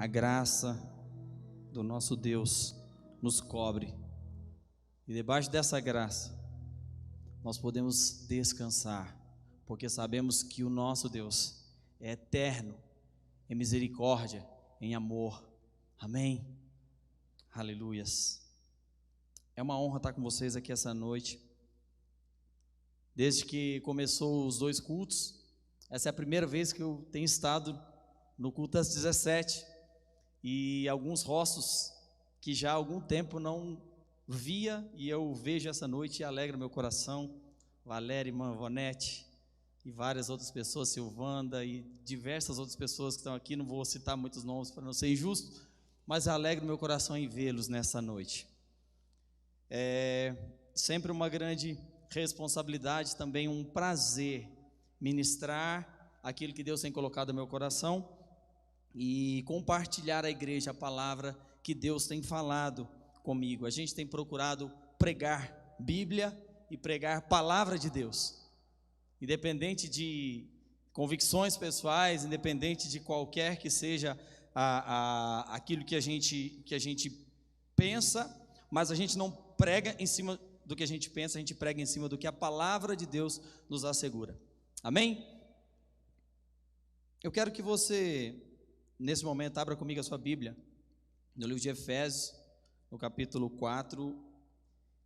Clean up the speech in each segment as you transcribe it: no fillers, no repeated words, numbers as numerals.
a graça do nosso Deus nos cobre, e debaixo dessa graça nós podemos descansar, porque sabemos que o nosso Deus é eterno, em misericórdia, em amor. Amém? Aleluias. É uma honra estar com vocês aqui essa noite. Desde que começou os 2 cultos, essa é a primeira vez que eu tenho estado no culto às 17, e alguns rostos que já há algum tempo não via, e eu vejo essa noite e alegra meu coração. Valéria, irmã Vonete, e várias outras pessoas, Silvanda e diversas outras pessoas que estão aqui, não vou citar muitos nomes para não ser injusto, mas alegra meu coração em vê-los nessa noite. É sempre uma grande responsabilidade, também um prazer ministrar aquilo que Deus tem colocado no meu coração e compartilhar à igreja a palavra que Deus tem falado comigo. A gente tem procurado pregar Bíblia e pregar palavra de Deus, independente de convicções pessoais, independente de qualquer que seja aquilo que a gente pensa, mas a gente não prega em cima do que a gente pensa, a gente prega em cima do que a palavra de Deus nos assegura. Amém? Eu quero que você, nesse momento, abra comigo a sua Bíblia, no livro de Efésios, no capítulo 4,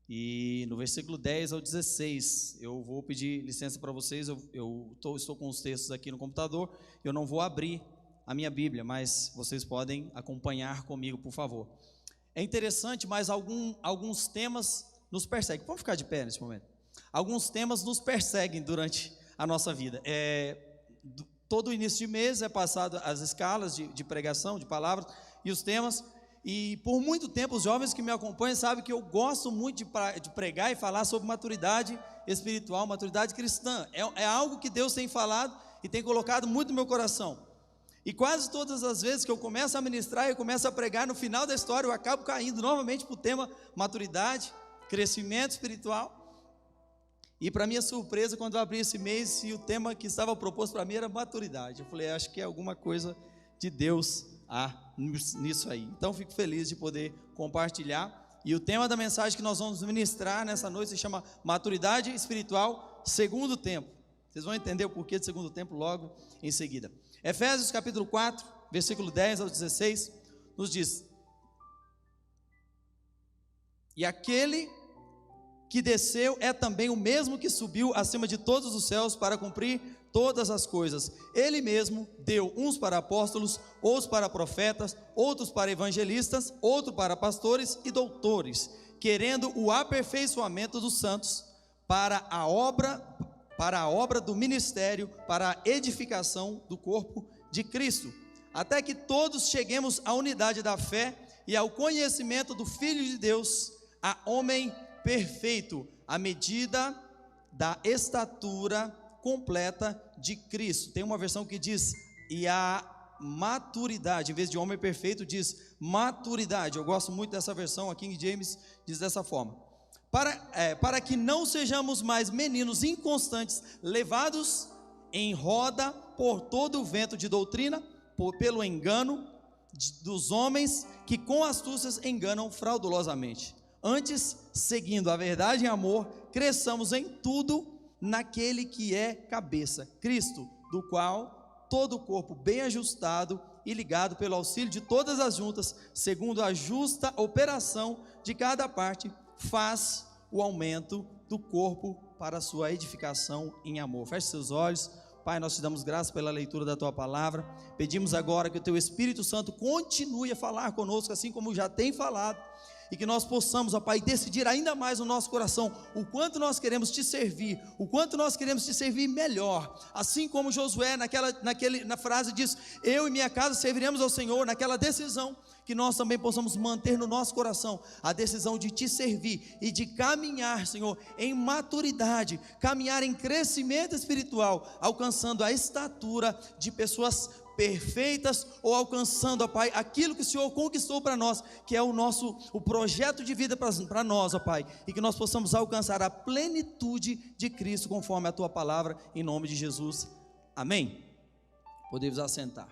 e no versículo 10 ao 16, eu vou pedir licença para vocês, estou com os textos aqui no computador, eu não vou abrir a minha Bíblia, mas vocês podem acompanhar comigo, por favor. É interessante, mas alguns temas nos perseguem. Vamos ficar de pé nesse momento. Alguns temas nos perseguem durante a nossa vida. Todo início de mês é passado as escalas de pregação, de palavras e os temas. E por muito tempo os jovens que me acompanham sabem que eu gosto muito de pregar e falar sobre maturidade espiritual, maturidade cristã. É algo que Deus tem falado e tem colocado muito no meu coração. E quase todas as vezes que eu começo a ministrar, eu começo a pregar, no final da história eu acabo caindo novamente para o tema maturidade, crescimento espiritual. E para minha surpresa, quando eu abri esse mês, e o tema que estava proposto para mim era maturidade, eu falei, acho que é alguma coisa de Deus nisso aí. Então fico feliz de poder compartilhar. E o tema da mensagem que nós vamos ministrar nessa noite se chama maturidade espiritual, segundo tempo. Vocês vão entender o porquê de segundo tempo logo em seguida. Efésios capítulo 4, versículo 10 ao 16, nos diz: e aquele que desceu é também o mesmo que subiu acima de todos os céus para cumprir todas as coisas. Ele mesmo deu uns para apóstolos, outros para profetas, outros para evangelistas, outros para pastores e doutores, querendo o aperfeiçoamento dos santos para a obra do ministério, para a edificação do corpo de Cristo, até que todos cheguemos à unidade da fé e ao conhecimento do Filho de Deus, a homem perfeito, à medida da estatura completa de Cristo. Tem uma versão que diz, e a maturidade, em vez de homem perfeito, diz maturidade. Eu gosto muito dessa versão, a King James diz dessa forma. Para que não sejamos mais meninos inconstantes, levados em roda por todo o vento de doutrina, pelo engano dos homens que com astúcias enganam fraudulosamente. Antes, seguindo a verdade em amor, cresçamos em tudo naquele que é cabeça, Cristo, do qual todo o corpo bem ajustado e ligado pelo auxílio de todas as juntas, segundo a justa operação de cada parte, faz o aumento do corpo para a sua edificação em amor. Feche seus olhos. Pai, nós te damos graça pela leitura da Tua Palavra. Pedimos agora que o Teu Espírito Santo continue a falar conosco, assim como já tem falado, e que nós possamos, ó Pai, decidir ainda mais no nosso coração o quanto nós queremos Te servir, o quanto nós queremos Te servir melhor, assim como Josué na frase diz, eu e minha casa serviremos ao Senhor, naquela decisão, que nós também possamos manter no nosso coração a decisão de Te servir e de caminhar, Senhor, em maturidade, caminhar em crescimento espiritual, alcançando a estatura de pessoas perfeitas, ou alcançando, ó Pai, aquilo que o Senhor conquistou para nós, que é o projeto de vida para nós, ó Pai, e que nós possamos alcançar a plenitude de Cristo, conforme a Tua Palavra, em nome de Jesus, amém. Podemos assentar.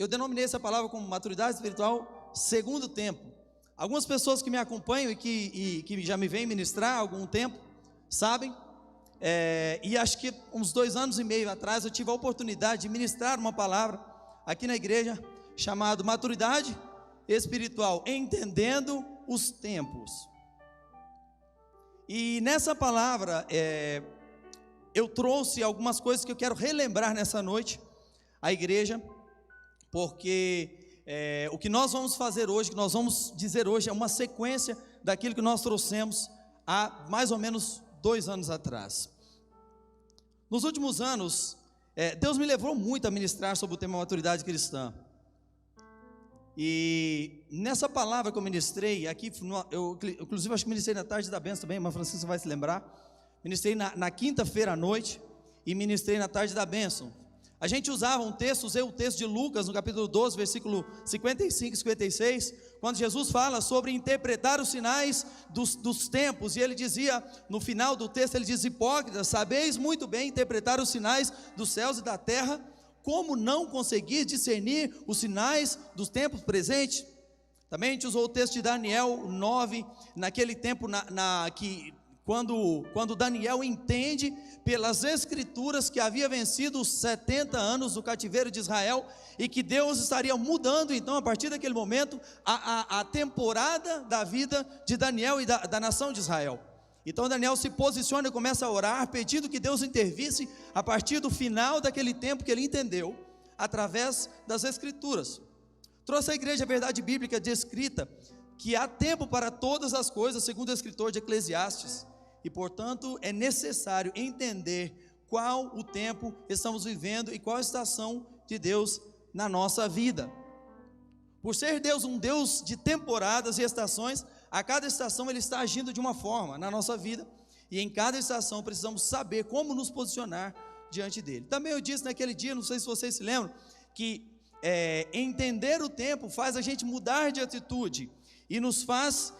eu denominei essa palavra como maturidade espiritual segundo tempo. Algumas pessoas que me acompanham e que já me vêm ministrar há algum tempo, sabem, e acho que uns 2 anos e meio atrás eu tive a oportunidade de ministrar uma palavra aqui na igreja, chamado maturidade espiritual, entendendo os tempos. E nessa palavra, eu trouxe algumas coisas que eu quero relembrar nessa noite à igreja, porque o que nós vamos fazer hoje, que nós vamos dizer hoje, é uma sequência daquilo que nós trouxemos há mais ou menos 2 anos atrás. Nos últimos anos, Deus me levou muito a ministrar sobre o tema maturidade cristã. E nessa palavra que eu ministrei aqui, eu inclusive acho que ministrei na tarde da bênção também, a irmã Francisca vai se lembrar. Ministrei na quinta-feira à noite e ministrei na tarde da bênção. A gente usava usei o texto de Lucas, no capítulo 12, versículo 55 e 56, quando Jesus fala sobre interpretar os sinais dos tempos, e ele dizia, no final do texto, ele diz: hipócritas, sabeis muito bem interpretar os sinais dos céus e da terra, como não conseguir discernir os sinais dos tempos presentes? Também a gente usou o texto de Daniel 9, naquele tempo quando Daniel entende pelas escrituras que havia vencido os 70 anos do cativeiro de Israel, e que Deus estaria mudando então a partir daquele momento a temporada da vida de Daniel e da nação de Israel. Então Daniel se posiciona e começa a orar, pedindo que Deus intervisse a partir do final daquele tempo que ele entendeu, através das escrituras. Trouxe à igreja a verdade bíblica descrita, que há tempo para todas as coisas, segundo o escritor de Eclesiastes, e portanto é necessário entender qual o tempo estamos vivendo e qual a estação de Deus na nossa vida. Por ser Deus um Deus de temporadas e estações, a cada estação ele está agindo de uma forma na nossa vida, e em cada estação precisamos saber como nos posicionar diante dele. Também eu disse naquele dia, não sei se vocês se lembram, que entender o tempo faz a gente mudar de atitude, e nos faz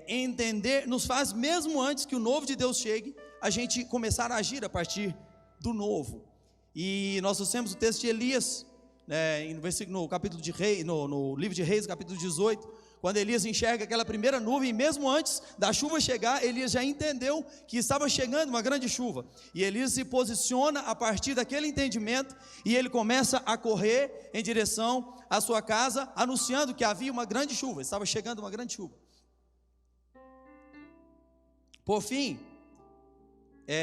entender, nos faz, mesmo antes que o novo de Deus chegue, a gente começar a agir a partir do novo. E nós trouxemos o texto de Elias, no capítulo de Reis, no livro de Reis, capítulo 18, quando Elias enxerga aquela primeira nuvem, e mesmo antes da chuva chegar, Elias já entendeu que estava chegando uma grande chuva, e Elias se posiciona a partir daquele entendimento, e ele começa a correr em direção à sua casa, anunciando que havia uma grande chuva, estava chegando uma grande chuva. Por fim,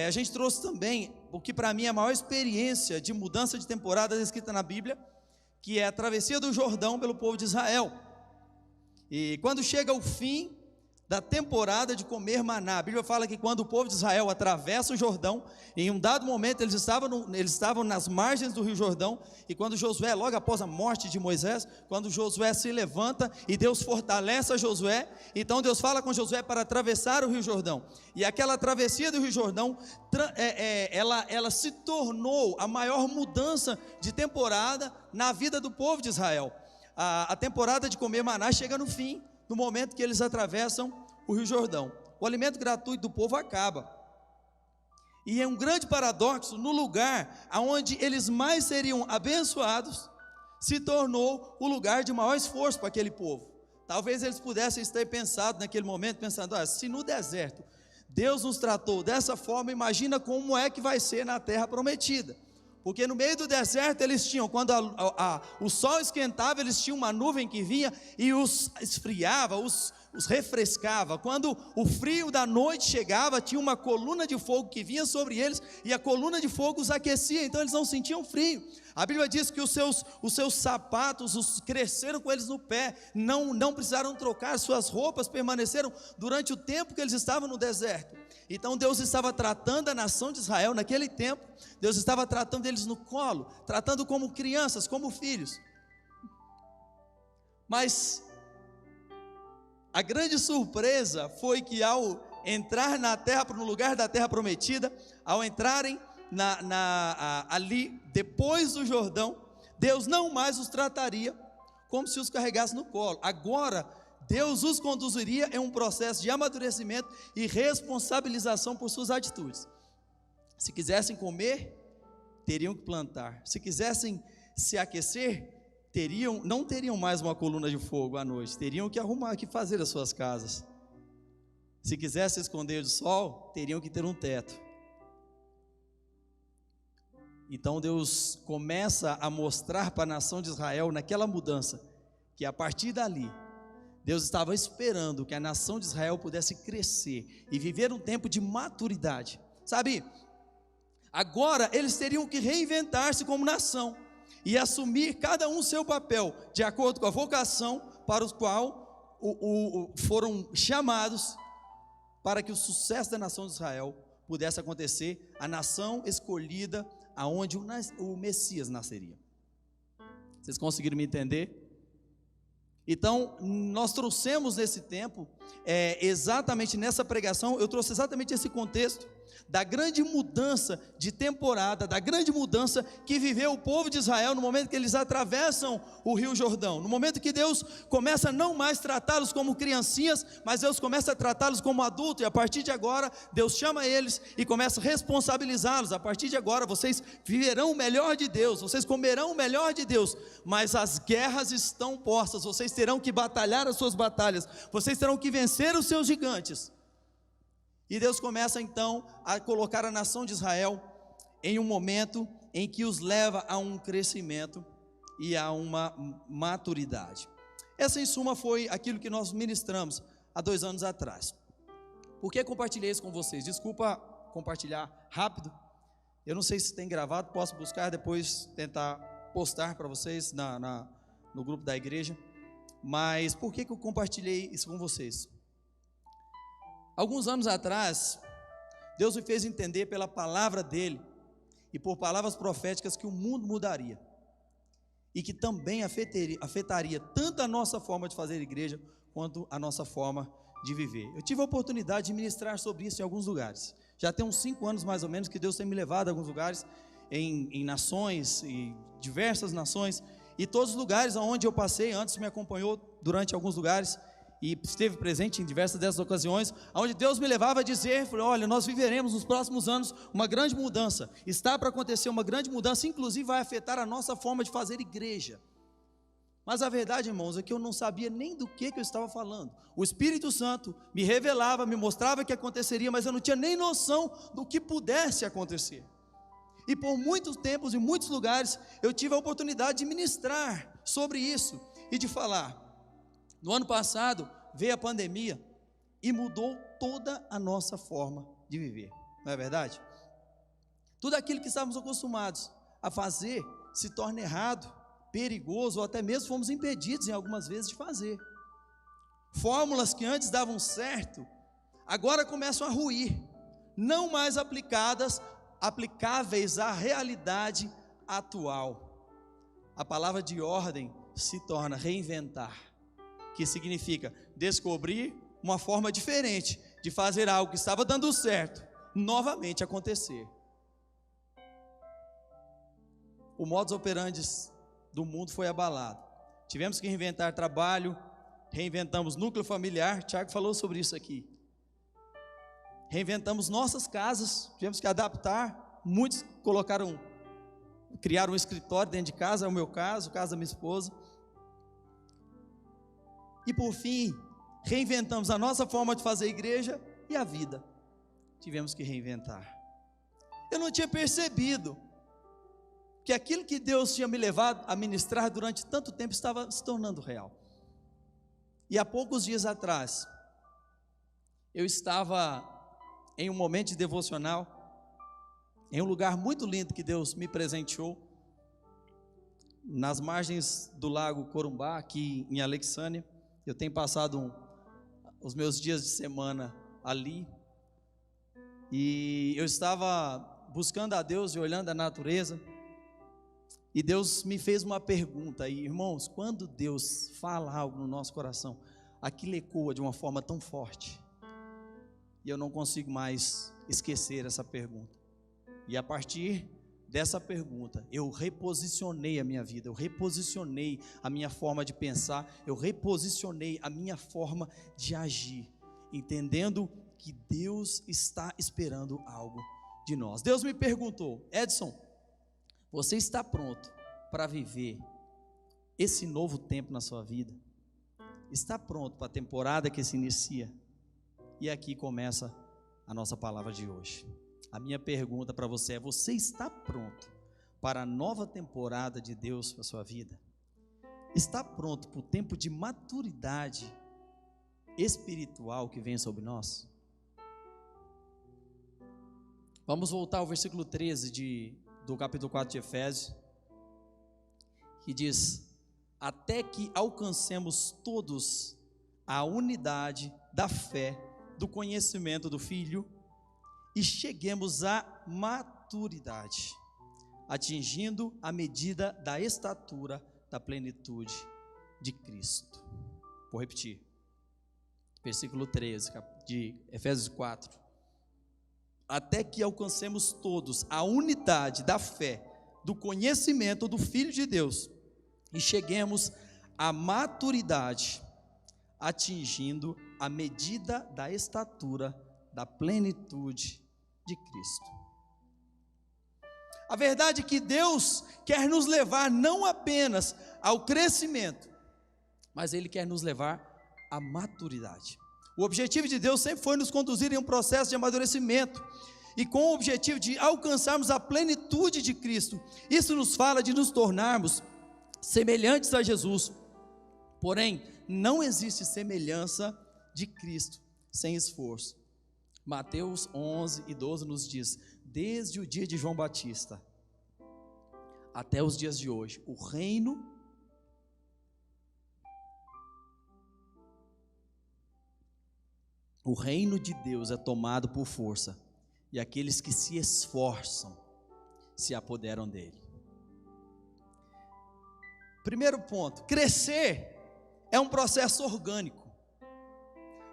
a gente trouxe também o que para mim é a maior experiência de mudança de temporada escrita na Bíblia, que é a travessia do Jordão pelo povo de Israel. E quando chega o fim da temporada de comer maná, a Bíblia fala que quando o povo de Israel atravessa o Jordão, em um dado momento eles estavam nas margens do rio Jordão, e quando Josué, logo após a morte de Moisés, quando Josué se levanta e Deus fortalece a Josué, então Deus fala com Josué para atravessar o rio Jordão, e aquela travessia do rio Jordão, ela se tornou a maior mudança de temporada na vida do povo de Israel. A temporada de comer maná chega no fim, no momento que eles atravessam o rio Jordão. O alimento gratuito do povo acaba, e é um grande paradoxo: no lugar onde eles mais seriam abençoados, se tornou o lugar de maior esforço para aquele povo. Talvez eles pudessem ter pensado naquele momento, pensando: se no deserto Deus nos tratou dessa forma, imagina como é que vai ser na terra prometida. Porque no meio do deserto eles tinham, quando o sol esquentava, eles tinham uma nuvem que vinha e os esfriava, os refrescava. Quando o frio da noite chegava, tinha uma coluna de fogo que vinha sobre eles, e a coluna de fogo os aquecia, então eles não sentiam frio. A Bíblia diz que os seus sapatos cresceram com eles no pé, não precisaram trocar, suas roupas permaneceram durante o tempo que eles estavam no deserto. Então Deus estava tratando a nação de Israel naquele tempo, Deus estava tratando eles no colo, tratando como crianças, como filhos. Mas a grande surpresa foi que ao entrar na terra, no lugar da terra prometida, ao entrarem ali depois do Jordão, Deus não mais os trataria como se os carregasse no colo. Agora Deus os conduziria em um processo de amadurecimento e responsabilização por suas atitudes. Se quisessem comer, teriam que plantar. Se quisessem se aquecer, não teriam mais uma coluna de fogo à noite, teriam que arrumar, que fazer as suas casas. Se quisesse esconder do sol, teriam que ter um teto. Então Deus começa a mostrar para a nação de Israel, naquela mudança, que a partir dali, Deus estava esperando que a nação de Israel pudesse crescer e viver um tempo de maturidade. Sabe, agora eles teriam que reinventar-se como nação e assumir cada um seu papel, de acordo com a vocação para o qual foram chamados, para que o sucesso da nação de Israel pudesse acontecer, a nação escolhida aonde o Messias nasceria. Vocês conseguiram me entender? Então, nós trouxemos nesse tempo, exatamente nessa pregação, eu trouxe exatamente esse contexto da grande mudança de temporada, da grande mudança que viveu o povo de Israel no momento que eles atravessam o Rio Jordão, no momento que Deus começa a não mais tratá-los como criancinhas, mas Deus começa a tratá-los como adultos, e a partir de agora, Deus chama eles e começa a responsabilizá-los. A partir de agora, vocês viverão o melhor de Deus, vocês comerão o melhor de Deus, mas as guerras estão postas, vocês terão que batalhar as suas batalhas, vocês terão que vencer os seus gigantes. E Deus começa então a colocar a nação de Israel em um momento em que os leva a um crescimento e a uma maturidade. Essa em suma foi aquilo que nós ministramos há 2 anos atrás. Por que compartilhei isso com vocês? Desculpa compartilhar rápido, eu não sei se tem gravado, posso buscar depois tentar postar para vocês no grupo da igreja, mas por que eu compartilhei isso com vocês? Alguns anos atrás, Deus me fez entender pela palavra dele e por palavras proféticas que o mundo mudaria e que também afetaria tanto a nossa forma de fazer igreja quanto a nossa forma de viver. Eu tive a oportunidade de ministrar sobre isso em alguns lugares. Já tem uns 5 anos mais ou menos que Deus tem me levado a alguns lugares, em nações, em diversas nações, e todos os lugares onde eu passei, antes me acompanhou durante alguns lugares, e esteve presente em diversas dessas ocasiões, onde Deus me levava a dizer, olha, nós viveremos nos próximos anos uma grande mudança, está para acontecer uma grande mudança, inclusive vai afetar a nossa forma de fazer igreja. Mas a verdade, irmãos, é que eu não sabia nem do que eu estava falando. O Espírito Santo me revelava, me mostrava que aconteceria, mas eu não tinha nem noção do que pudesse acontecer. E por muitos tempos, em muitos lugares, eu tive a oportunidade de ministrar sobre isso e de falar. No ano passado, veio a pandemia e mudou toda a nossa forma de viver, não é verdade? Tudo aquilo que estávamos acostumados a fazer se torna errado, perigoso, ou até mesmo fomos impedidos em algumas vezes de fazer. Fórmulas que antes davam certo, agora começam a ruir, não mais aplicáveis à realidade atual. A palavra de ordem se torna reinventar, que significa descobrir uma forma diferente de fazer algo que estava dando certo, novamente acontecer. O modus operandi do mundo foi abalado. Tivemos que reinventar trabalho, reinventamos núcleo familiar, Tiago falou sobre isso aqui. Reinventamos nossas casas, tivemos que adaptar, muitos criaram um escritório dentro de casa, é o meu caso, o caso da minha esposa. E por fim, reinventamos a nossa forma de fazer igreja e a vida. Tivemos que reinventar. Eu não tinha percebido que aquilo que Deus tinha me levado a ministrar durante tanto tempo estava se tornando real. E há poucos dias atrás, eu estava em um momento de devocional, em um lugar muito lindo que Deus me presenteou, nas margens do lago Corumbá, aqui em Alexânia. Eu tenho passado os meus dias de semana ali, e eu estava buscando a Deus e olhando a natureza, e Deus me fez uma pergunta. E irmãos, quando Deus fala algo no nosso coração, aquilo ecoa de uma forma tão forte, e eu não consigo mais esquecer essa pergunta. E a partir dessa pergunta, eu reposicionei a minha vida, eu reposicionei a minha forma de pensar, eu reposicionei a minha forma de agir, entendendo que Deus está esperando algo de nós. Deus me perguntou: Edson, você está pronto para viver esse novo tempo na sua vida? Está pronto para a temporada que se inicia? E aqui começa a nossa palavra de hoje. A minha pergunta para você é: você está pronto para a nova temporada de Deus para a sua vida? Está pronto para o tempo de maturidade espiritual que vem sobre nós? Vamos voltar ao versículo 13 do capítulo 4 de Efésios, que diz: até que alcancemos todos a unidade da fé, do conhecimento do Filho, e cheguemos à maturidade, atingindo a medida da estatura da plenitude de Cristo. Vou repetir, versículo 13 de Efésios 4: até que alcancemos todos a unidade da fé, do conhecimento do Filho de Deus, e cheguemos à maturidade, atingindo a medida da estatura da plenitude de Cristo. A verdade é que Deus quer nos levar não apenas ao crescimento, mas Ele quer nos levar à maturidade. O objetivo de Deus sempre foi nos conduzir em um processo de amadurecimento, e com o objetivo de alcançarmos a plenitude de Cristo. Isso nos fala de nos tornarmos semelhantes a Jesus. Porém, não existe semelhança de Cristo sem esforço. Mateus 11:12 nos diz: desde o dia de João Batista até os dias de hoje, o reino de Deus é tomado por força, e aqueles que se esforçam se apoderam dele. Primeiro ponto: crescer é um processo orgânico,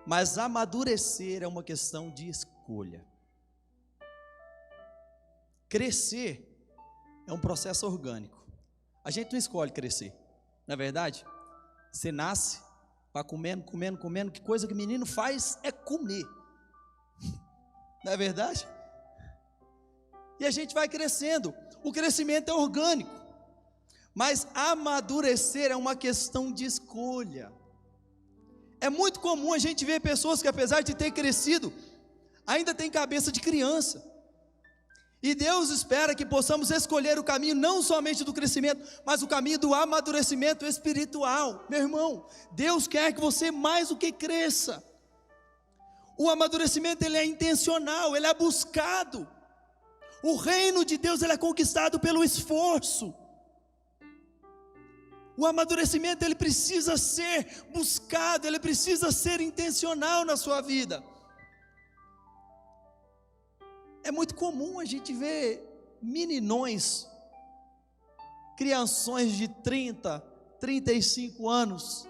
mas amadurecer é uma questão de escolha. Crescer é um processo orgânico. A gente não escolhe crescer, não é verdade? Você nasce, vai comendo, que coisa que menino faz é comer, não é verdade? E a gente vai crescendo. O crescimento é orgânico, mas amadurecer é uma questão de escolha. É muito comum a gente ver pessoas que, apesar de ter crescido, ainda tem cabeça de criança. E Deus espera que possamos escolher o caminho não somente do crescimento, mas o caminho do amadurecimento espiritual. Meu irmão, Deus quer que você mais do que cresça. O amadurecimento, ele é intencional, ele é buscado. O reino de Deus, ele é conquistado pelo esforço. O amadurecimento, ele precisa ser buscado, ele precisa ser intencional na sua vida. É muito comum a gente ver meninões, crianções de 30, 35 anos,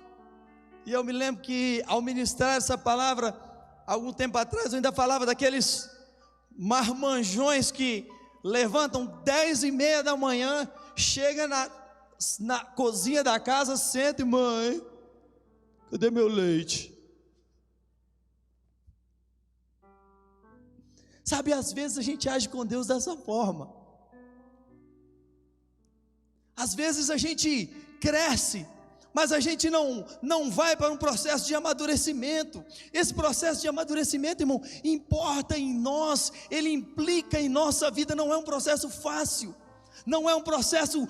e eu me lembro que ao ministrar essa palavra, algum tempo atrás, eu ainda falava daqueles marmanjões que levantam 10:30 da manhã, chega na cozinha da casa, senta e: mãe, cadê meu leite? Sabe, às vezes a gente age com Deus dessa forma. Às vezes a gente cresce, mas a gente não vai para um processo de amadurecimento. Esse processo de amadurecimento, irmão, importa em nós, ele implica em nossa vida. Não é um processo fácil, não é um processo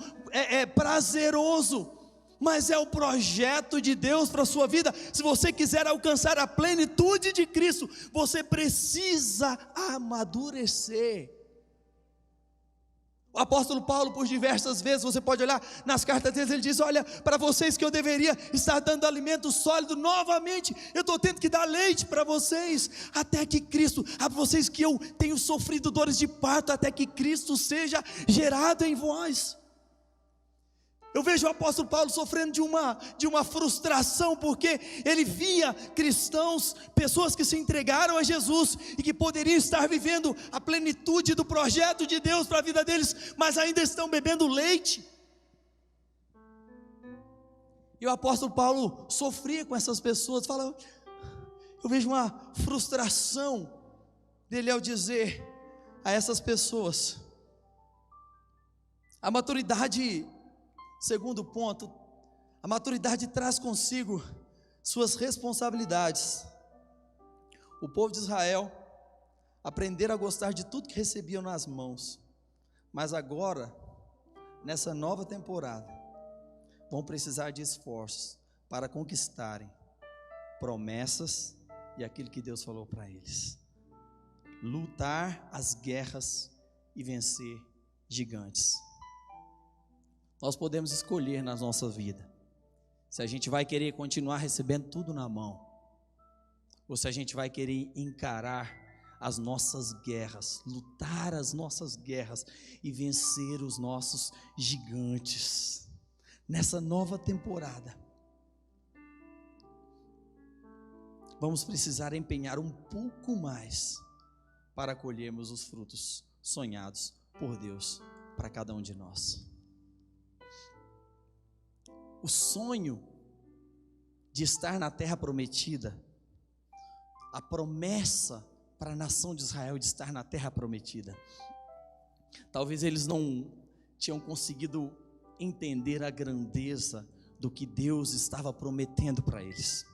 prazeroso, mas é o projeto de Deus para a sua vida. Se você quiser alcançar a plenitude de Cristo, você precisa amadurecer. O apóstolo Paulo, por diversas vezes, você pode olhar nas cartas dele, ele diz: olha, para vocês que eu deveria estar dando alimento sólido, novamente eu estou tendo que dar leite para vocês, até que Cristo, a vocês que eu tenho sofrido dores de parto, até que Cristo seja gerado em vós. Eu vejo o apóstolo Paulo sofrendo de uma frustração, porque ele via cristãos, pessoas que se entregaram a Jesus e que poderiam estar vivendo a plenitude do projeto de Deus para a vida deles, mas ainda estão bebendo leite. E o apóstolo Paulo sofria com essas pessoas. Eu vejo uma frustração dele ao dizer a essas pessoas: a maturidade Segundo ponto, a maturidade traz consigo suas responsabilidades. O povo de Israel aprenderam a gostar de tudo que recebiam nas mãos, mas agora, nessa nova temporada, vão precisar de esforços para conquistarem promessas e aquilo que Deus falou para eles. Lutar as guerras e vencer gigantes. Nós podemos escolher na nossa vida se a gente vai querer continuar recebendo tudo na mão, ou se a gente vai querer encarar as nossas guerras, lutar as nossas guerras e vencer os nossos gigantes. Nessa nova temporada, vamos precisar empenhar um pouco mais para colhermos os frutos sonhados por Deus para cada um de nós. O sonho de estar na terra prometida, a promessa para a nação de Israel de estar na terra prometida, talvez eles não tinham conseguido entender a grandeza do que Deus estava prometendo para eles.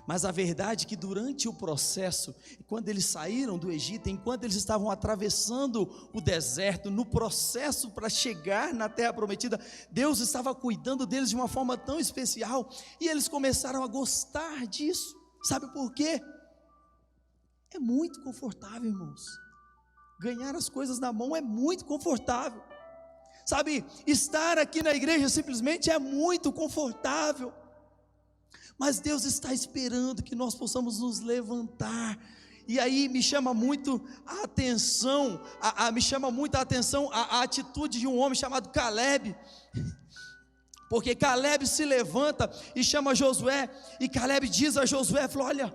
Mas a verdade é que durante o processo, quando eles saíram do Egito, enquanto eles estavam atravessando o deserto, no processo para chegar na terra prometida, Deus estava cuidando deles de uma forma tão especial, e eles começaram a gostar disso. Sabe por quê? É muito confortável, irmãos. Ganhar as coisas na mão é muito confortável. Sabe, estar aqui na igreja simplesmente é muito confortável. Mas Deus está esperando que nós possamos nos levantar. E aí me chama muito a atenção, a atitude de um homem chamado Caleb. Porque Caleb se levanta e chama Josué, e Caleb diz a Josué, falou: olha,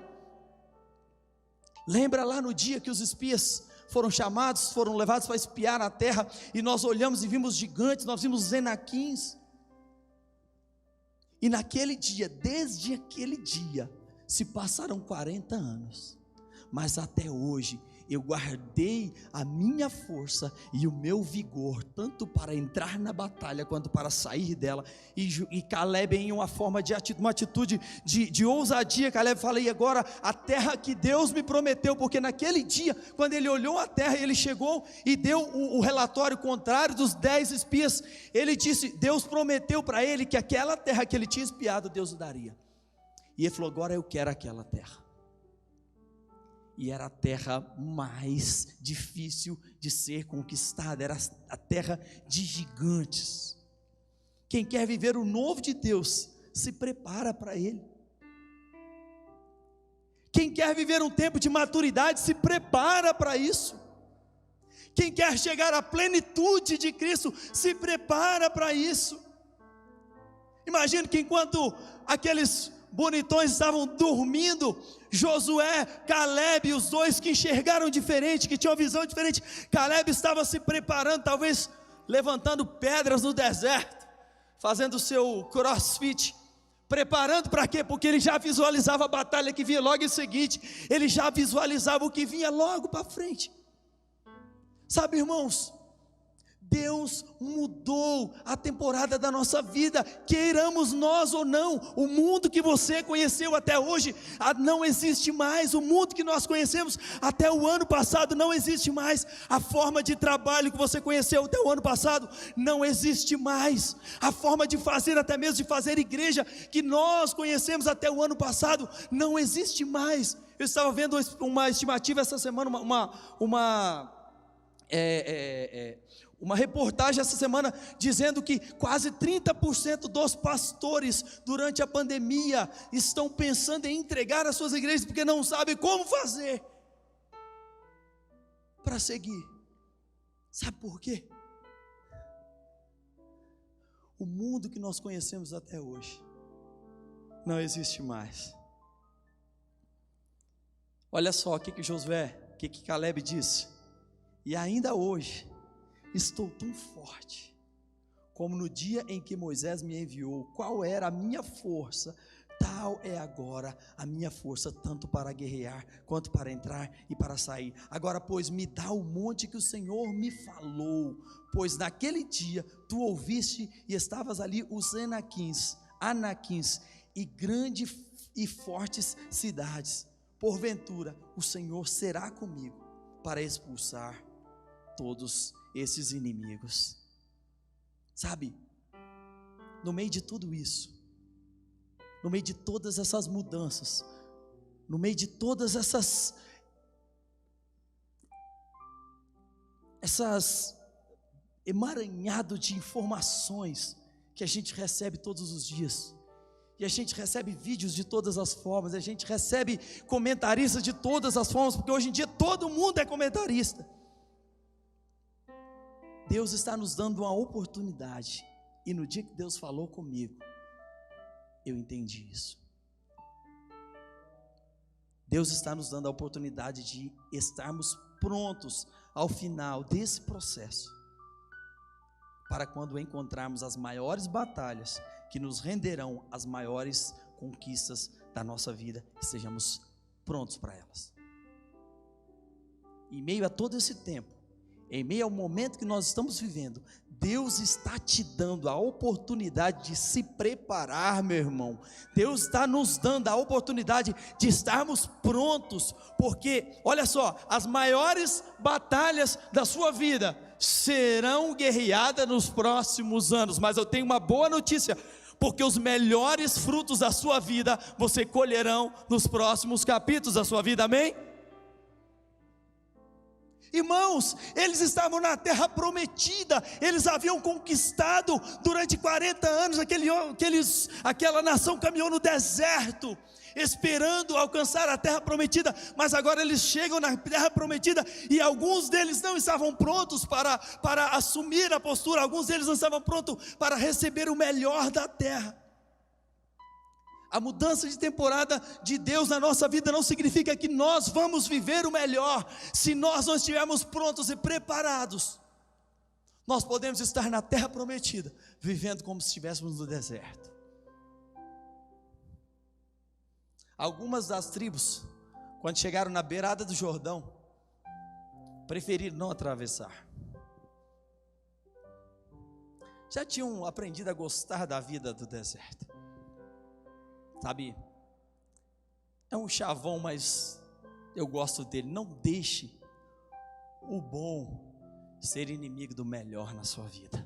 lembra lá no dia que os espias foram chamados, foram levados para espiar a terra, e nós olhamos e vimos gigantes, nós vimos os Enaquins. E naquele dia, desde aquele dia, se passaram 40 anos, mas até hoje eu guardei a minha força e o meu vigor, tanto para entrar na batalha quanto para sair dela. E Caleb, em uma atitude de ousadia, Caleb fala: e agora a terra que Deus me prometeu, porque naquele dia, quando ele olhou a terra, ele chegou e deu o relatório contrário dos 10 espias. Ele disse: Deus prometeu para ele que aquela terra que ele tinha espiado, Deus o daria. E ele falou: agora eu quero aquela terra. E era a terra mais difícil de ser conquistada, era a terra de gigantes. Quem quer viver o novo de Deus, se prepara para ele. Quem quer viver um tempo de maturidade, se prepara para isso. Quem quer chegar à plenitude de Cristo, se prepara para isso. Imagina que enquanto aqueles bonitões estavam dormindo, Josué, Caleb, os dois que enxergaram diferente, que tinham visão diferente, Caleb estava se preparando, talvez levantando pedras no deserto, fazendo o seu crossfit, preparando para quê? Porque ele já visualizava a batalha que vinha logo em seguinte, ele já visualizava o que vinha logo para frente. Sabe, irmãos, Deus mudou a temporada da nossa vida, queiramos nós ou não. O mundo que você conheceu até hoje não existe mais. O mundo que nós conhecemos até o ano passado não existe mais. A forma de trabalho que você conheceu até o ano passado não existe mais. A forma de fazer, até mesmo de fazer igreja, que nós conhecemos até o ano passado não existe mais. Eu estava vendo uma estimativa essa semana, uma reportagem essa semana dizendo que quase 30% dos pastores durante a pandemia estão pensando em entregar as suas igrejas porque não sabem como fazer para seguir. Sabe por quê? O mundo que nós conhecemos até hoje não existe mais. Olha só o que Caleb disse: e ainda hoje estou tão forte como no dia em que Moisés me enviou. Qual era a minha força? tal é agora a minha força, tanto para guerrear, quanto para entrar e para sair. Agora, pois, me dá o monte que o Senhor me falou, pois naquele dia tu ouviste e estavas ali os Anaquins e grandes e fortes cidades. Porventura, o Senhor será comigo para expulsar todos esses inimigos. Sabe, no meio de tudo isso, no meio de todas essas mudanças, no meio de todas essas emaranhado de informações que a gente recebe todos os dias, e a gente recebe vídeos de todas as formas, a gente recebe comentaristas de todas as formas, porque hoje em dia todo mundo é comentarista. Deus está nos dando uma oportunidade, e no dia que Deus falou comigo, eu entendi isso. Deus está nos dando a oportunidade de estarmos prontos ao final desse processo, para quando encontrarmos as maiores batalhas que nos renderão as maiores conquistas da nossa vida, estejamos prontos para elas. Em meio a todo esse tempo, em meio ao momento que nós estamos vivendo, Deus está te dando a oportunidade de se preparar, meu irmão. Deus está nos dando a oportunidade de estarmos prontos, porque, olha só, as maiores batalhas da sua vida serão guerreadas nos próximos anos, mas eu tenho uma boa notícia, porque os melhores frutos da sua vida, você colherão nos próximos capítulos da sua vida, amém? Irmãos, eles estavam na terra prometida, eles haviam conquistado durante 40 anos, aquela nação caminhou no deserto, esperando alcançar a terra prometida, mas agora eles chegam na terra prometida, e alguns deles não estavam prontos para assumir a postura, alguns deles não estavam prontos para receber o melhor da terra. A mudança de temporada de Deus na nossa vida não significa que nós vamos viver o melhor, se nós não estivermos prontos e preparados. Nós podemos estar na terra prometida, vivendo como se estivéssemos no deserto. Algumas das tribos, quando chegaram na beirada do Jordão, preferiram não atravessar. Já tinham aprendido a gostar da vida do deserto. Sabe, é um chavão, mas eu gosto dele. Não deixe o bom ser inimigo do melhor na sua vida.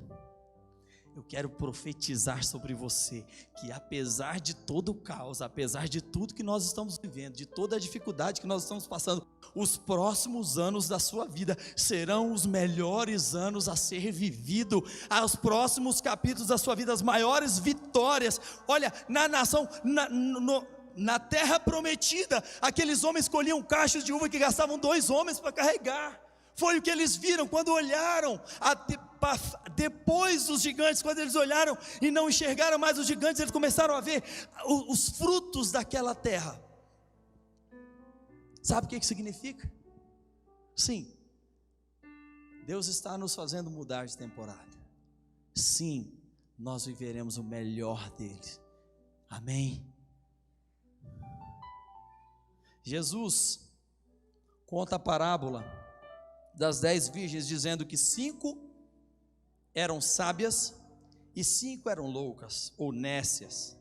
Eu quero profetizar sobre você, que apesar de todo o caos, apesar de tudo que nós estamos vivendo, de toda a dificuldade que nós estamos passando, os próximos anos da sua vida serão os melhores anos a ser vivido, os próximos capítulos da sua vida, as maiores vitórias. Olha, na nação, na terra prometida, aqueles homens colhiam cachos de uva que gastavam 2 homens para carregar. Foi o que eles viram quando olharam depois dos gigantes. Quando eles olharam e não enxergaram mais os gigantes, eles começaram a ver os frutos daquela terra. Sabe o que significa? Sim, Deus está nos fazendo mudar de temporada. Sim, nós viveremos o melhor dele. Amém? Jesus conta a parábola das 10 virgens, dizendo que 5 eram sábias e 5 eram loucas ou nécias.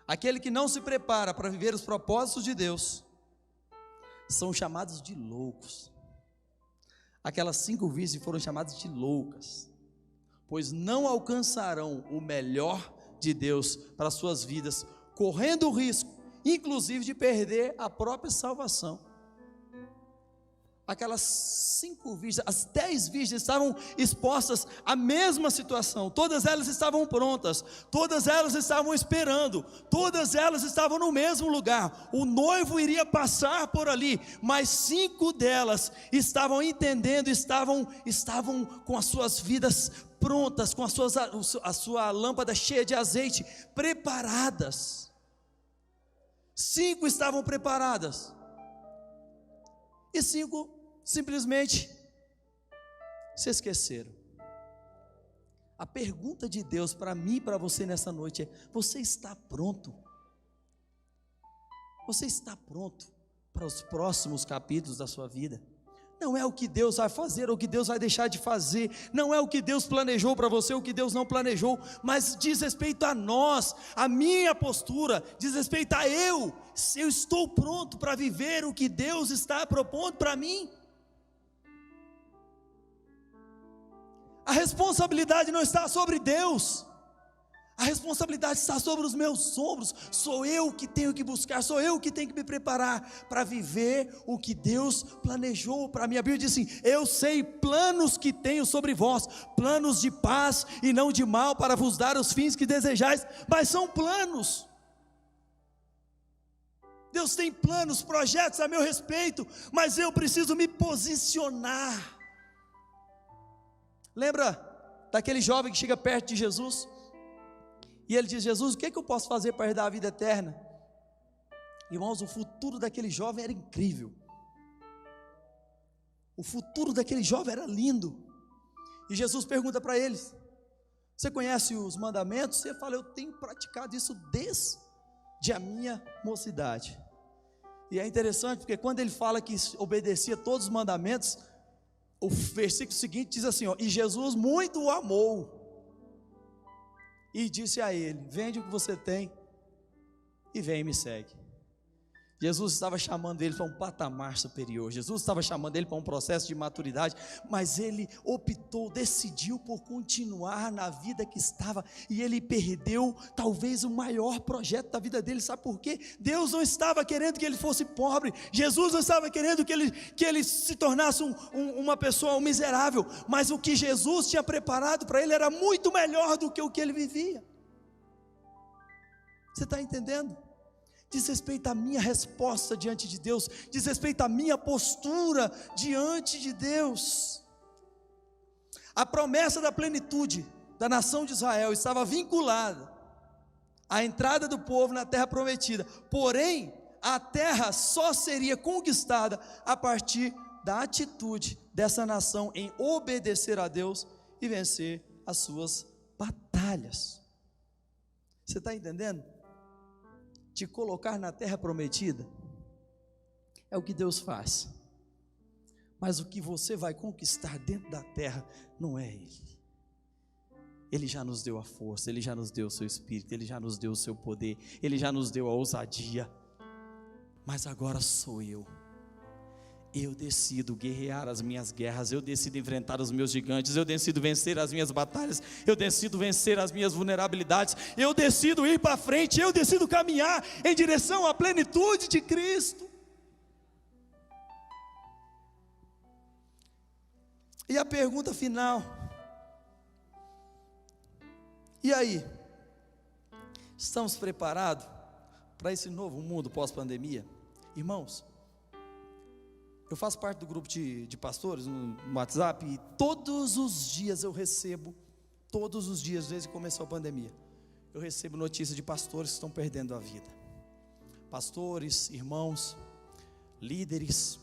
Aquele que não se prepara para viver os propósitos de Deus são chamados de loucos. Aquelas 5 virgens foram chamadas de loucas, pois não alcançarão o melhor de Deus para as suas vidas, correndo o risco, inclusive, de perder a própria salvação. Aquelas 5 virgens, as 10 virgens estavam expostas à mesma situação, todas elas estavam prontas, todas elas estavam esperando, todas elas estavam no mesmo lugar, o noivo iria passar por ali, mas 5 delas estavam entendendo, estavam com as suas vidas prontas, com a sua lâmpada cheia de azeite, preparadas. 5 estavam preparadas, e 5 simplesmente se esqueceram. A pergunta de Deus para mim e para você nessa noite é: você está pronto? Você está pronto para os próximos capítulos da sua vida? Não é o que Deus vai fazer ou o que Deus vai deixar de fazer, não é o que Deus planejou para você ou o que Deus não planejou, mas diz respeito a nós, a minha postura, diz respeito a eu estou pronto para viver o que Deus está propondo para mim. A responsabilidade não está sobre Deus, a responsabilidade está sobre os meus ombros. Sou eu que tenho que buscar, sou eu que tenho que me preparar para viver o que Deus planejou para mim. A Bíblia diz assim: eu sei planos que tenho sobre vós, planos de paz e não de mal, para vos dar os fins que desejais. Mas são planos. Deus tem planos, projetos a meu respeito, mas eu preciso me posicionar. Lembra daquele jovem que chega perto de Jesus? E ele diz: Jesus, o que eu posso fazer para herdar a vida eterna? Irmãos, o futuro daquele jovem era incrível. O futuro daquele jovem era lindo. E Jesus pergunta para eles: você conhece os mandamentos? Ele fala: eu tenho praticado isso desde a minha mocidade. E é interessante porque quando ele fala que obedecia todos os mandamentos, o versículo seguinte diz assim, ó: e Jesus muito o amou e disse a ele: vende o que você tem e vem e me segue. Jesus estava chamando ele para um patamar superior, Jesus estava chamando ele para um processo de maturidade, mas ele optou, decidiu por continuar na vida que estava, e ele perdeu talvez o maior projeto da vida dele. Sabe por quê? Deus não estava querendo que ele fosse pobre, Jesus não estava querendo que ele se tornasse uma pessoa miserável, mas o que Jesus tinha preparado para ele era muito melhor do que o que ele vivia. Você está entendendo? Diz respeito à minha resposta diante de Deus, diz respeito à minha postura diante de Deus. A promessa da plenitude da nação de Israel estava vinculada à entrada do povo na terra prometida, porém a terra só seria conquistada a partir da atitude dessa nação em obedecer a Deus e vencer as suas batalhas. Você está entendendo? Te colocar na terra prometida é o que Deus faz, mas o que você vai conquistar dentro da terra não é Ele. Ele já nos deu a força, Ele já nos deu o seu Espírito, Ele já nos deu o seu poder, Ele já nos deu a ousadia, mas agora sou eu decido guerrear as minhas guerras, eu decido enfrentar os meus gigantes, eu decido vencer as minhas batalhas, eu decido vencer as minhas vulnerabilidades, eu decido ir para frente, eu decido caminhar em direção à plenitude de Cristo. E a pergunta final: e aí? Estamos preparados para esse novo mundo pós-pandemia? Irmãos, eu faço parte do grupo de pastores no WhatsApp, e todos os dias eu recebo, desde que começou a pandemia, eu recebo notícias de pastores que estão perdendo a vida. Pastores, irmãos, líderes.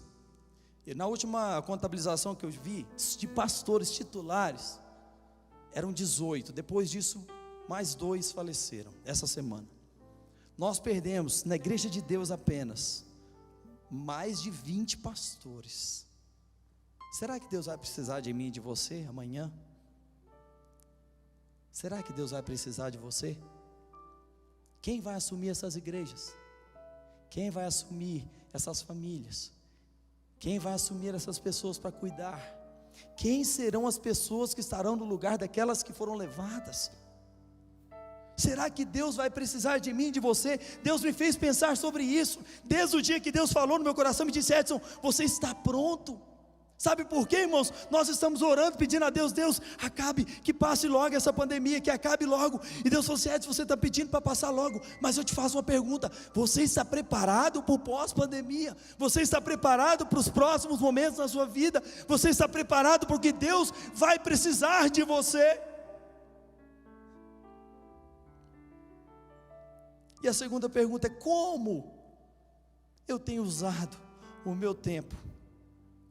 E na última contabilização que eu vi, de pastores titulares, eram 18, depois disso, mais 2 faleceram, essa semana. Nós perdemos, na igreja de Deus apenas, mais de 20 pastores. Será que Deus vai precisar de mim e de você amanhã? Será que Deus vai precisar de você? Quem vai assumir essas igrejas? Quem vai assumir essas famílias? Quem vai assumir essas pessoas para cuidar? Quem serão as pessoas que estarão no lugar daquelas que foram levadas? Será que Deus vai precisar de mim, de você? Deus me fez pensar sobre isso, desde o dia que Deus falou no meu coração, me disse: Edson, você está pronto? Sabe por quê, irmãos? Nós estamos orando, pedindo a Deus: Deus, acabe, que passe logo essa pandemia, que acabe logo. E Deus falou assim: Edson, você está pedindo para passar logo, mas eu te faço uma pergunta: você está preparado para o pós-pandemia? Você está preparado para os próximos momentos da sua vida? Você está preparado porque Deus vai precisar de você? E a segunda pergunta é: como eu tenho usado o meu tempo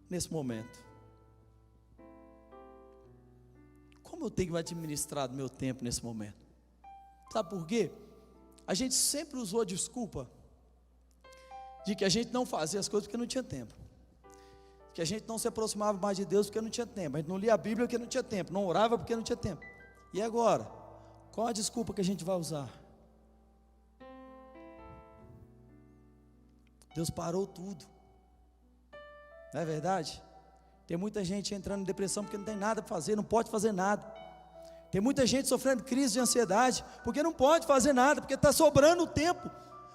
nesse momento? Como eu tenho administrado meu tempo nesse momento? Sabe por quê? A gente sempre usou a desculpa de que a gente não fazia as coisas porque não tinha tempo, que a gente não se aproximava mais de Deus porque não tinha tempo, a gente não lia a Bíblia porque não tinha tempo, não orava porque não tinha tempo. E agora, qual a desculpa que a gente vai usar? Deus parou tudo, não é verdade? Tem muita gente entrando em depressão porque não tem nada para fazer, não pode fazer nada. Tem muita gente sofrendo crise de ansiedade porque não pode fazer nada, porque está sobrando tempo.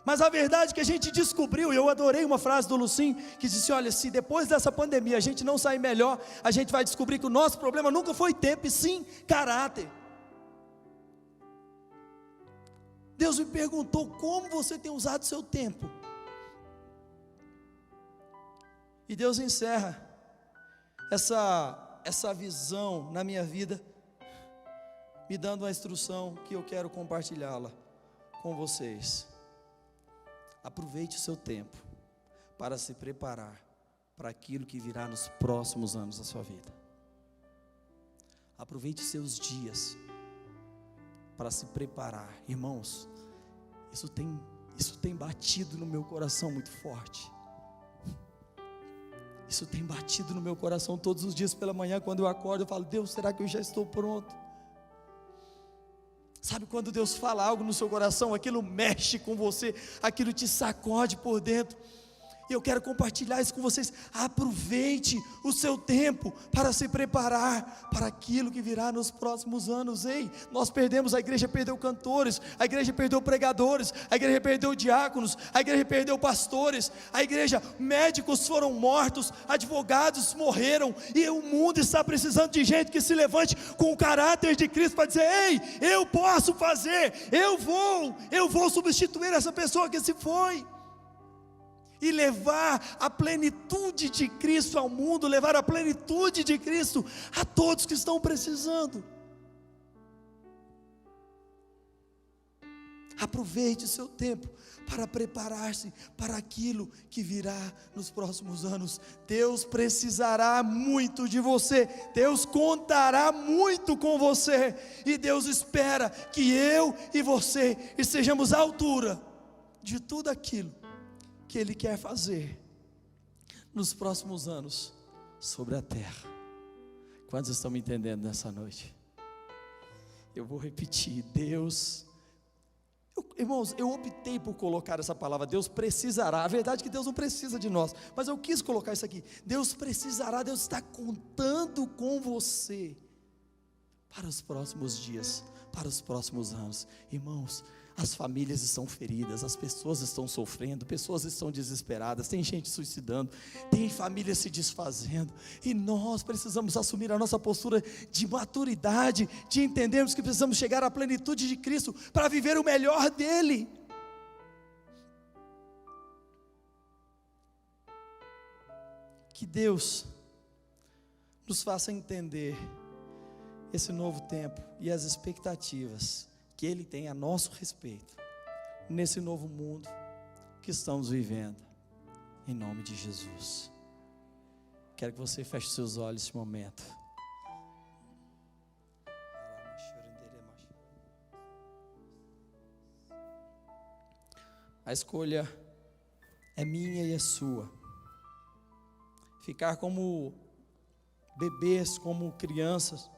Mas a verdade que a gente descobriu, e eu adorei uma frase do Lucim, que disse: olha, se depois dessa pandemia a gente não sair melhor, a gente vai descobrir que o nosso problema nunca foi tempo, e sim caráter. Deus me perguntou: como você tem usado o seu tempo? E Deus encerra essa visão na minha vida, me dando uma instrução que eu quero compartilhá-la com vocês. Aproveite o seu tempo para se preparar para aquilo que virá nos próximos anos da sua vida. Aproveite seus dias para se preparar. Irmãos, isso tem batido no meu coração muito forte. Isso tem batido no meu coração todos os dias pela manhã, quando eu acordo, eu falo: Deus, será que eu já estou pronto? Sabe quando Deus fala algo no seu coração, aquilo mexe com você, aquilo te sacode por dentro? E eu quero compartilhar isso com vocês. Aproveite o seu tempo para se preparar para aquilo que virá nos próximos anos. Ei, nós perdemos, a igreja perdeu cantores, a igreja perdeu pregadores, a igreja perdeu diáconos, a igreja perdeu pastores, a igreja, médicos foram mortos, advogados morreram, e o mundo está precisando de gente que se levante com o caráter de Cristo para dizer: ei, eu posso fazer, eu vou substituir essa pessoa que se foi, e levar a plenitude de Cristo ao mundo, levar a plenitude de Cristo a todos que estão precisando. Aproveite o seu tempo para preparar-se para aquilo que virá nos próximos anos. Deus precisará muito de você, Deus contará muito com você, e Deus espera que eu e você estejamos à altura de tudo aquilo que Ele quer fazer nos próximos anos sobre a terra. Quantos estão me entendendo nessa noite? Eu vou repetir: irmãos, eu optei por colocar essa palavra, Deus precisará. A verdade é que Deus não precisa de nós, mas eu quis colocar isso aqui. Deus precisará, Deus está contando com você para os próximos dias, para os próximos anos. Irmãos, as famílias estão feridas, as pessoas estão sofrendo, pessoas estão desesperadas, tem gente suicidando, tem famílias se desfazendo, e nós precisamos assumir a nossa postura de maturidade, de entendermos que precisamos chegar à plenitude de Cristo para viver o melhor dele. Que Deus nos faça entender esse novo tempo e as expectativas que Ele tem a nosso respeito, nesse novo mundo que estamos vivendo, em nome de Jesus. Quero que você feche seus olhos nesse momento. A escolha é minha e é sua. Ficar como bebês, como crianças,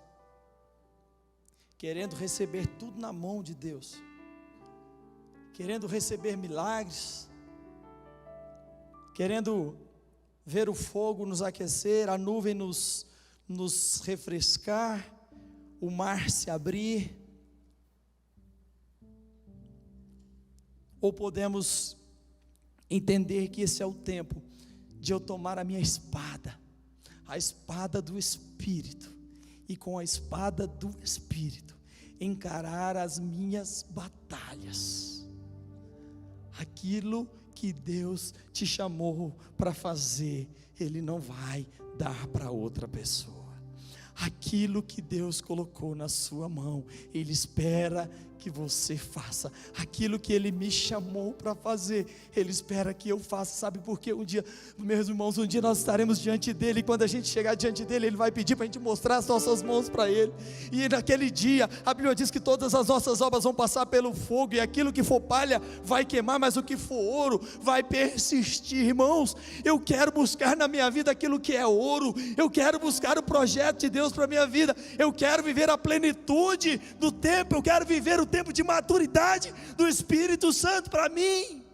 querendo receber tudo na mão de Deus, querendo receber milagres, querendo ver o fogo nos aquecer, a nuvem nos refrescar, o mar se abrir, ou podemos entender que esse é o tempo de eu tomar a minha espada, a espada do Espírito, e com a espada do Espírito encarar as minhas batalhas, aquilo que Deus te chamou para fazer, Ele não vai dar para outra pessoa. Aquilo que Deus colocou na sua mão, Ele espera que que você faça aquilo que Ele me chamou para fazer. Ele espera que eu faça. Sabe por quê? Um dia, meus irmãos, um dia nós estaremos diante dEle, e quando a gente chegar diante dEle, Ele vai pedir para a gente mostrar as nossas mãos para Ele, e naquele dia, a Bíblia diz que todas as nossas obras vão passar pelo fogo, e aquilo que for palha vai queimar, mas o que for ouro vai persistir. Irmãos, eu quero buscar na minha vida aquilo que é ouro, eu quero buscar o projeto de Deus para a minha vida, eu quero viver a plenitude do tempo, eu quero viver o tempo de maturidade do Espírito Santo para mim.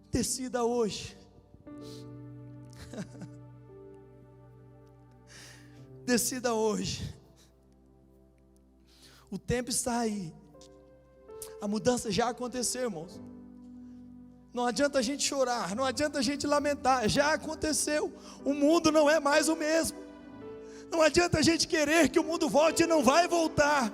Decida hoje. Decida hoje. O tempo está aí. A mudança já aconteceu, irmãos. Não adianta a gente chorar, não adianta a gente lamentar, já aconteceu. O mundo não é mais o mesmo. Não adianta a gente querer que o mundo volte, não vai voltar.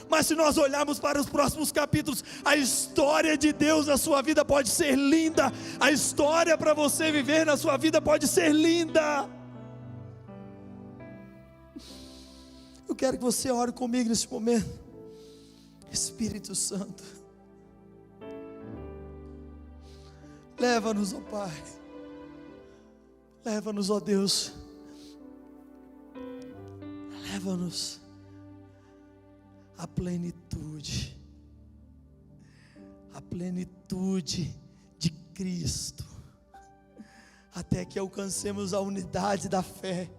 Mas se nós olharmos para os próximos capítulos, a história de Deus na sua vida pode ser linda. A história para você viver na sua vida pode ser linda. Eu quero que você ore comigo nesse momento. Espírito Santo, leva-nos, ó Pai, leva-nos, ó Deus, leva-nos à plenitude de Cristo, até que alcancemos a unidade da fé,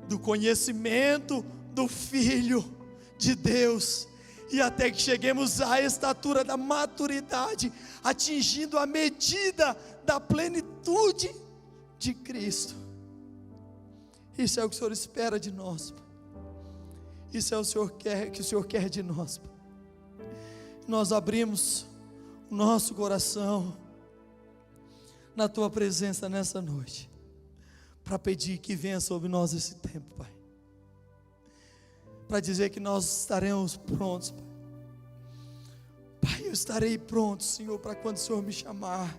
do conhecimento do Filho de Deus, e até que cheguemos à estatura da maturidade, atingindo a medida da plenitude de Cristo. Isso é o que o Senhor espera de nós, Pai. Isso é o que o Senhor quer de nós, Pai. Nós abrimos o nosso coração na Tua presença nessa noite, para pedir que venha sobre nós esse tempo, Pai, para dizer que nós estaremos prontos, Pai. Pai, eu estarei pronto, Senhor, para quando o Senhor me chamar,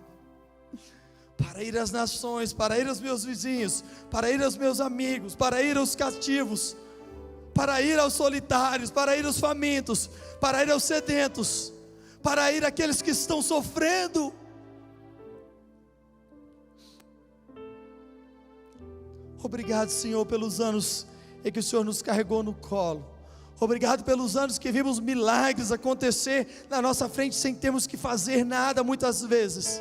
para ir às nações, para ir aos meus vizinhos, para ir aos meus amigos, para ir aos cativos, para ir aos solitários, para ir aos famintos, para ir aos sedentos, para ir àqueles que estão sofrendo. Obrigado, Senhor, pelos anos em que o Senhor nos carregou no colo. Obrigado pelos anos que vimos milagres acontecer na nossa frente sem termos que fazer nada muitas vezes.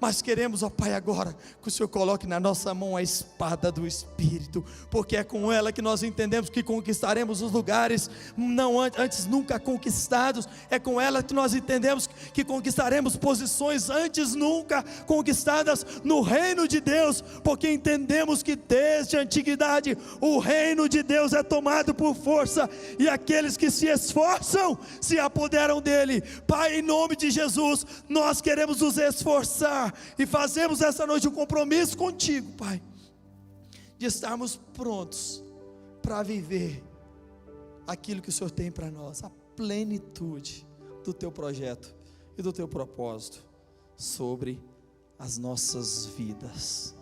Mas queremos, ó Pai, agora que o Senhor coloque na nossa mão a espada do Espírito, porque é com ela que nós entendemos que conquistaremos os lugares não antes nunca conquistados. É com ela que nós entendemos que conquistaremos posições antes nunca conquistadas no reino de Deus, porque entendemos que desde a antiguidade o reino de Deus é tomado por força, e aqueles que se esforçam se apoderam dele. Pai, em nome de Jesus, nós queremos nos esforçar e fazemos essa noite um compromisso contigo, Pai, de estarmos prontos para viver aquilo que o Senhor tem para nós, a plenitude do teu projeto e do teu propósito sobre as nossas vidas.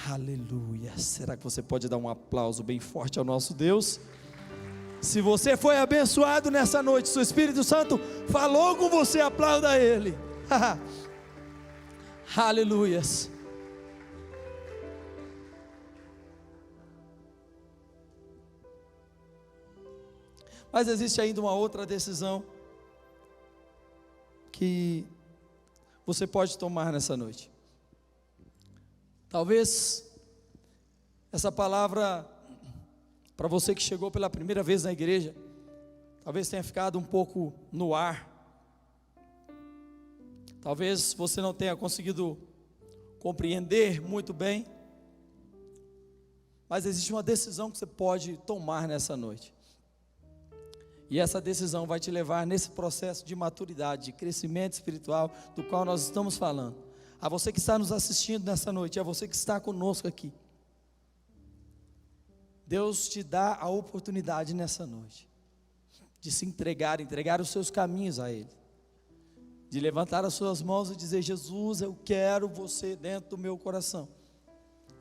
Aleluia. Será que você pode dar um aplauso bem forte ao nosso Deus? Se você foi abençoado nessa noite, se o Espírito Santo falou com você, aplauda Ele. Aleluias. Mas existe ainda uma outra decisão que você pode tomar nessa noite. Talvez essa palavra, para você que chegou pela primeira vez na igreja, talvez tenha ficado um pouco no ar. Talvez você não tenha conseguido compreender muito bem, mas existe uma decisão que você pode tomar nessa noite, e essa decisão vai te levar nesse processo de maturidade, de crescimento espiritual, do qual nós estamos falando. A você que está nos assistindo nessa noite, a você que está conosco aqui, Deus te dá a oportunidade nessa noite de se entregar os seus caminhos a Ele, de levantar as suas mãos e dizer: Jesus, eu quero você dentro do meu coração,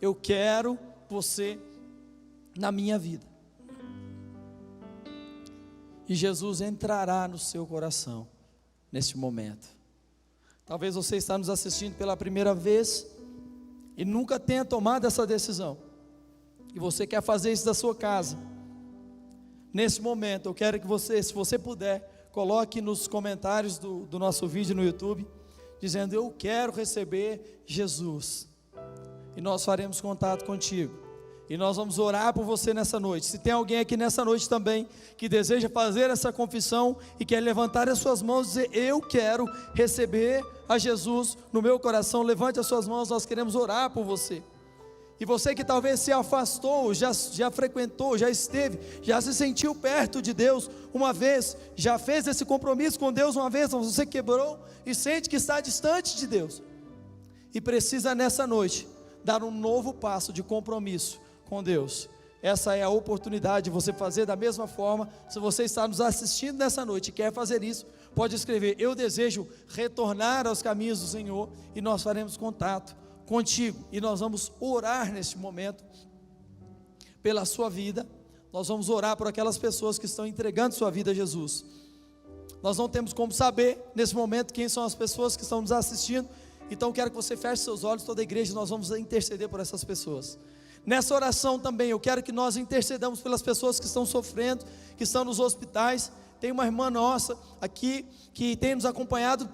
eu quero você na minha vida. e Jesus entrará no seu coração neste momento. Talvez você está nos assistindo pela primeira vez e nunca tenha tomado essa decisão, e você quer fazer isso da sua casa. Nesse momento eu quero que você, se você puder, coloque nos comentários do nosso vídeo no YouTube, dizendo: eu quero receber Jesus, e nós faremos contato contigo, e nós vamos orar por você nessa noite. Se tem alguém aqui nessa noite também que deseja fazer essa confissão e quer levantar as suas mãos e dizer: eu quero receber a Jesus no meu coração, levante as suas mãos, nós queremos orar por você. E você que talvez se afastou, já frequentou, já esteve, já se sentiu perto de Deus uma vez, já fez esse compromisso com Deus uma vez, mas você quebrou e sente que está distante de Deus, e precisa nessa noite dar um novo passo de compromisso com Deus. Essa é a oportunidade de você fazer da mesma forma. Se você está nos assistindo nessa noite e quer fazer isso, pode escrever: eu desejo retornar aos caminhos do Senhor, e nós faremos contato contigo, e nós vamos orar neste momento pela sua vida. Nós vamos orar por aquelas pessoas que estão entregando sua vida a Jesus. Nós não temos como saber nesse momento quem são as pessoas que estão nos assistindo, então quero que você feche seus olhos, toda a igreja, nós vamos interceder por essas pessoas. Nessa oração também eu quero que nós intercedamos pelas pessoas que estão sofrendo, que estão nos hospitais. Tem uma irmã nossa aqui que tem nos acompanhado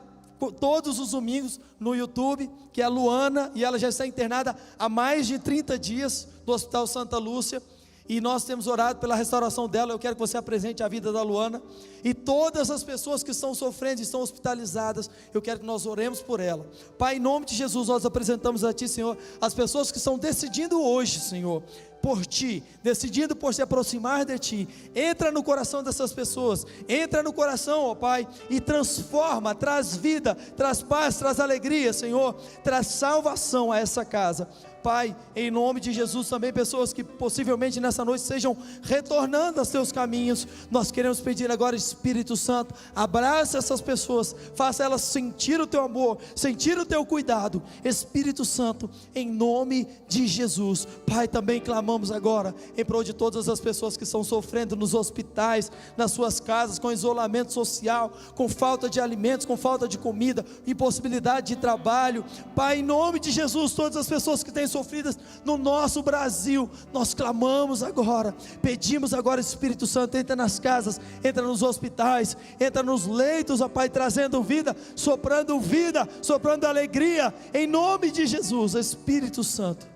todos os domingos no YouTube, que é a Luana, e ela já está internada há mais de 30 dias no Hospital Santa Lúcia, e nós temos orado pela restauração dela. Eu quero que você apresente a vida da Luana, e todas as pessoas que estão sofrendo, estão hospitalizadas, eu quero que nós oremos por ela. Pai, em nome de Jesus, nós apresentamos a Ti, Senhor, as pessoas que estão decidindo hoje, Senhor, por Ti, decidindo por se aproximar de Ti. Entra no coração dessas pessoas, entra no coração, ó Pai, e transforma, traz vida, traz paz, traz alegria, Senhor, traz salvação a essa casa. Pai, em nome de Jesus, também pessoas que possivelmente nessa noite estejam retornando aos Teus caminhos, nós queremos pedir agora, Espírito Santo, abraça essas pessoas, faça elas sentir o Teu amor, sentir o Teu cuidado. Espírito Santo, em nome de Jesus. Pai, também clamamos agora em prol de todas as pessoas que estão sofrendo nos hospitais, nas suas casas, com isolamento social, com falta de alimentos, com falta de comida, impossibilidade de trabalho. Pai, em nome de Jesus, todas as pessoas que têm sofridas no nosso Brasil, nós clamamos agora, pedimos agora, Espírito Santo, entra nas casas, entra nos hospitais, entra nos leitos, ó Pai, trazendo vida, soprando alegria, em nome de Jesus. Espírito Santo,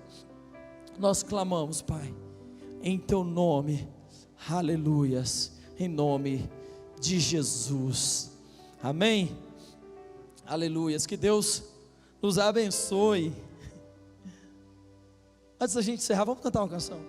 nós clamamos, Pai, em Teu nome, aleluias, em nome de Jesus, amém, aleluias. Que Deus nos abençoe. Antes da gente encerrar, vamos cantar uma canção.